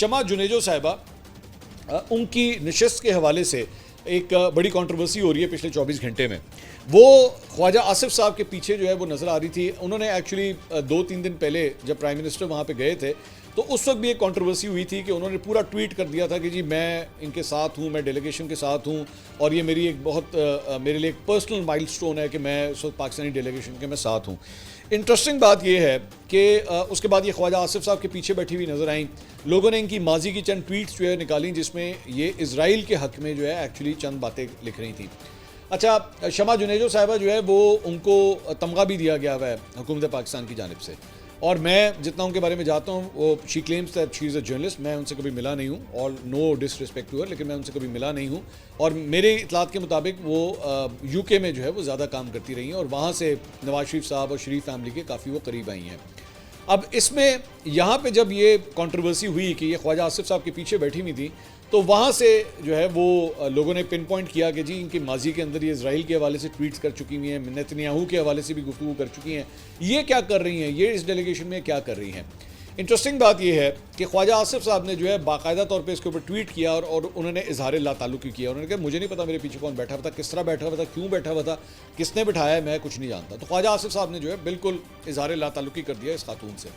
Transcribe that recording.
शमा जुनेजो साहिबा, उनकी नशस्त के हवाले से एक बड़ी कंट्रोवर्सी हो रही है पिछले 24 घंटे में। वो ख्वाजा आसिफ साहब के पीछे जो है वो नज़र आ रही थी। उन्होंने एक्चुअली 2-3 दिन पहले जब प्राइम मिनिस्टर वहाँ पे गए थे तो उस वक्त भी एक कंट्रोवर्सी हुई थी कि उन्होंने पूरा ट्वीट कर दिया था कि जी मैं इनके साथ हूँ, मैं डेलीगेशन के साथ हूँ और ये मेरी एक बहुत मेरे लिए एक पर्सनल माइलस्टोन है कि मैं उस वक्त पाकिस्तानी डेलीगेशन के मैं साथ हूँ। इंटरेस्टिंग बात यह है कि उसके बाद ये ख्वाजा आसिफ साहब के पीछे बैठी हुई नज़र आई। लोगों ने इनकी माजी की चंद ट्वीट्स जो है निकाली जिसमें ये इजराइल के हक़ में जो है एक्चुअली चंद बातें लिख रही थी। अच्छा, शमा जुनेजो साहिबा जो है वो उनको तमगा भी दिया गया हुआ है हुकूमत पाकिस्तान की जानिब से, और मैं जितना उनके बारे में जानता हूँ वो she claims that she is a journalist. मैं उनसे कभी मिला नहीं हूँ और नो डिसरिस्पेक्ट टू हर, लेकिन मैं उनसे कभी मिला नहीं हूँ और मेरे इतलात के मुताबिक वो यूके में जो है वो ज़्यादा काम करती रही हैं और वहाँ से नवाज शरीफ साहब और शरीफ फैमिली के काफ़ी वो करीब आई हैं। अब इसमें यहाँ पे जब ये कंट्रोवर्सी हुई कि ये ख्वाजा आसिफ साहब के पीछे बैठी हुई थी तो वहाँ से जो है वो लोगों ने पिन पॉइंट किया कि जी इनकी माजी के अंदर ये इजराइल के हवाले से ट्वीट्स कर चुकी हुई हैं, नेतन्याहू के हवाले से भी गुफ्तगू कर चुकी हैं। ये क्या कर रही हैं, ये इस डेलीगेशन में क्या कर रही हैं? इंटरेस्टिंग बात यह है कि ख्वाजा आसिफ साहब ने जो है बाकायदा तौर पे इसके ऊपर ट्वीट किया और उन्होंने इजहार ला ताल्लुकी किया। उन्होंने कहा मुझे नहीं पता मेरे पीछे कौन बैठा हुआ था, किस तरह बैठा हुआ था, क्यों बैठा हुआ था, किसने बिठाया है, मैं कुछ नहीं जानता। तो ख्वाजा आसिफ साहब ने जो है बिल्कुल इजहार ला ताल्लुकी कर दिया इस खातून से।